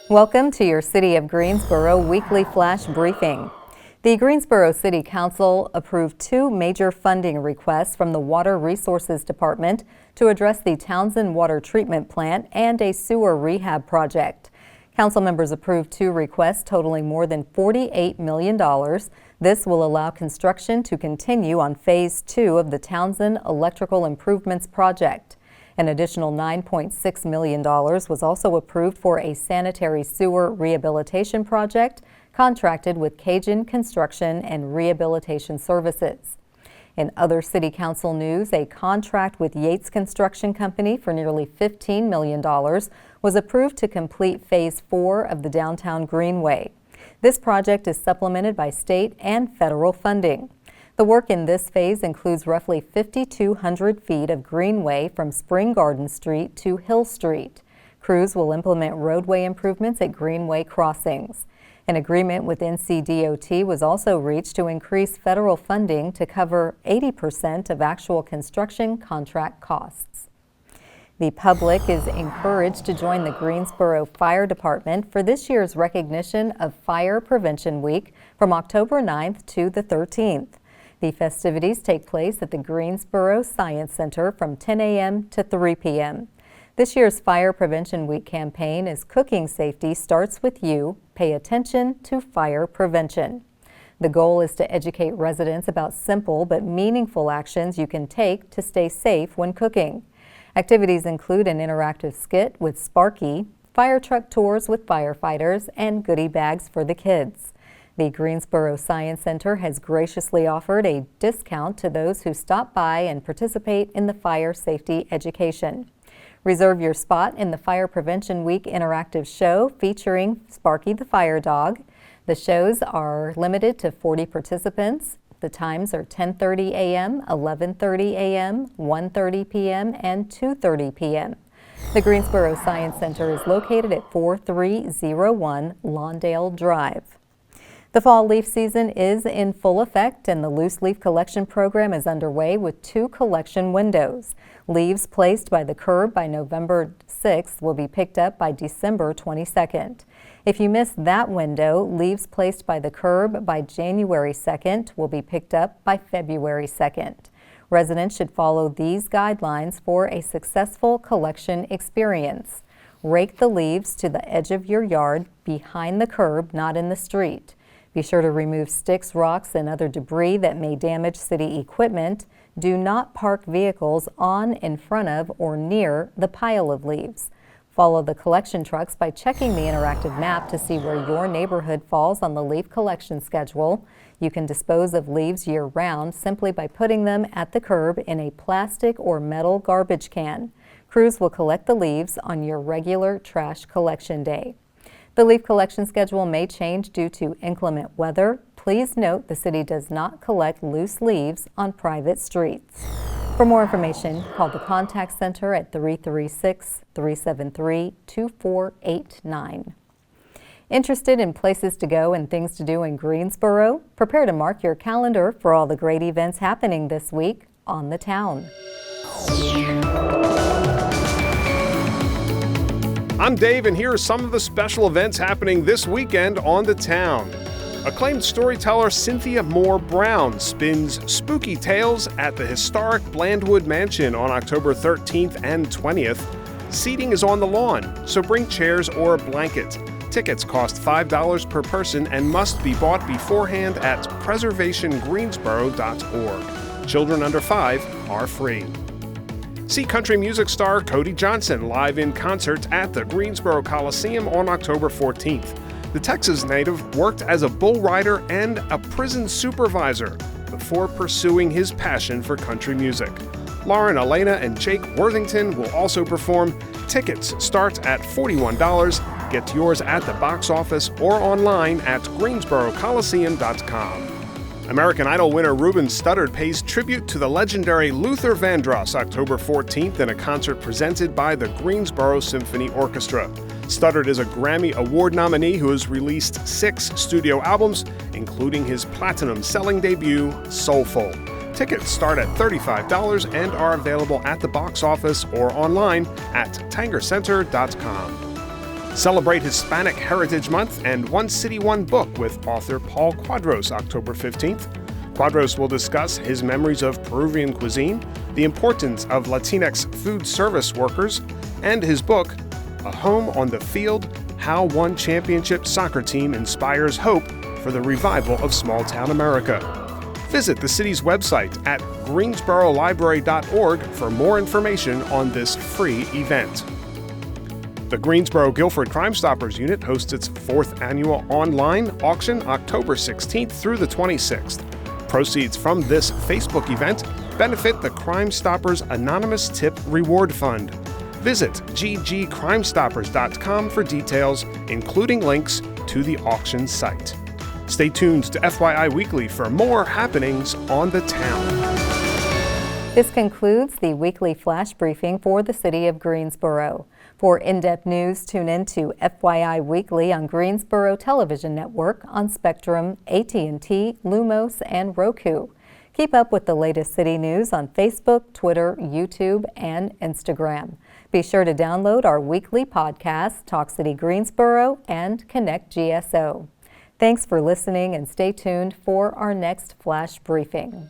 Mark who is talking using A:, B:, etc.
A: Welcome to your City of Greensboro Weekly Flash Briefing. The Greensboro City Council approved two major funding requests from the Water Resources Department to address the Townsend Water Treatment Plant and a sewer rehab project. Council members approved two requests totaling more than $48 million. This will allow construction to continue on Phase 2 of the Townsend Electrical Improvements Project. An additional $9.6 million was also approved for a sanitary sewer rehabilitation project contracted with Cajun Construction and Rehabilitation Services. In other City Council news, a contract with Yates Construction Company for nearly $15 million was approved to complete Phase 4 of the Downtown Greenway. This project is supplemented by state and federal funding. The work in this phase includes roughly 5,200 feet of greenway from Spring Garden Street to Hill Street. Crews will implement roadway improvements at greenway crossings. An agreement with NCDOT was also reached to increase federal funding to cover 80% of actual construction contract costs. The public is encouraged to join the Greensboro Fire Department for this year's recognition of Fire Prevention Week from October 9th to the 13th. The festivities take place at the Greensboro Science Center from 10 a.m. to 3 p.m. This year's Fire Prevention Week campaign is Cooking Safety Starts With You. Pay attention to fire prevention. The goal is to educate residents about simple but meaningful actions you can take to stay safe when cooking. Activities include an interactive skit with Sparky, fire truck tours with firefighters, and goodie bags for the kids. The Greensboro Science Center has graciously offered a discount to those who stop by and participate in the fire safety education. Reserve your spot in the Fire Prevention Week interactive show featuring Sparky the Fire Dog. The shows are limited to 40 participants. The times are 10:30 a.m., 11:30 a.m., 1:30 p.m., and 2:30 p.m. The Greensboro Science Center is located at 4301 Lawndale Drive. The fall leaf season is in full effect, and the loose leaf collection program is underway with two collection windows. Leaves placed by the curb by November 6th will be picked up by December 22nd. If you miss that window, leaves placed by the curb by January 2nd will be picked up by February 2nd. Residents should follow these guidelines for a successful collection experience. Rake the leaves to the edge of your yard behind the curb, not in the street. Be sure to remove sticks, rocks, and other debris that may damage city equipment. Do not park vehicles on, in front of, or near the pile of leaves. Follow the collection trucks by checking the interactive map to see where your neighborhood falls on the leaf collection schedule. You can dispose of leaves year-round simply by putting them at the curb in a plastic or metal garbage can. Crews will collect the leaves on your regular trash collection day. The leaf collection schedule may change due to inclement weather. Please note the city does not collect loose leaves on private streets. For more information, call the Contact Center at 336-373-2489. Interested in places to go and things to do in Greensboro? Prepare to mark your calendar for all the great events happening this week on the town.
B: I'm Dave, and here are some of the special events happening this weekend on the town. Acclaimed storyteller Cynthia Moore Brown spins spooky tales at the historic Blandwood Mansion on October 13th and 20th. Seating is on the lawn, so bring chairs or a blanket. Tickets cost $5 per person and must be bought beforehand at preservationgreensboro.org. Children under 5 are free. See country music star Cody Johnson live in concert at the Greensboro Coliseum on October 14th. The Texas native worked as a bull rider and a prison supervisor before pursuing his passion for country music. Lauren, Elena, and Jake Worthington will also perform. Tickets start at $41. Get yours at the box office or online at greensborocoliseum.com. American Idol winner Ruben Studdard pays tribute to the legendary Luther Vandross October 14th in a concert presented by the Greensboro Symphony Orchestra. Studdard is a Grammy Award nominee who has released 6 studio albums, including his platinum-selling debut, Soulful. Tickets start at $35 and are available at the box office or online at tangercenter.com. Celebrate Hispanic Heritage Month and One City, One Book with author Paul Quadros, October 15th. Quadros will discuss his memories of Peruvian cuisine, the importance of Latinx food service workers, and his book, A Home on the Field: How One Championship Soccer Team Inspires Hope for the Revival of Small-Town America. Visit the city's website at greensborolibrary.org for more information on this free event. The Greensboro Guilford Crime Stoppers Unit hosts its 4th annual online auction October 16th through the 26th. Proceeds from this Facebook event benefit the Crime Stoppers Anonymous Tip Reward Fund. Visit ggcrimestoppers.com for details, including links to the auction site. Stay tuned to FYI Weekly for more happenings on the town.
A: This concludes the weekly flash briefing for the City of Greensboro. For in-depth news, tune in to FYI Weekly on Greensboro Television Network on Spectrum, AT&T, Lumos, and Roku. Keep up with the latest city news on Facebook, Twitter, YouTube, and Instagram. Be sure to download our weekly podcast, Talk City Greensboro and Connect GSO. Thanks for listening and stay tuned for our next flash briefing.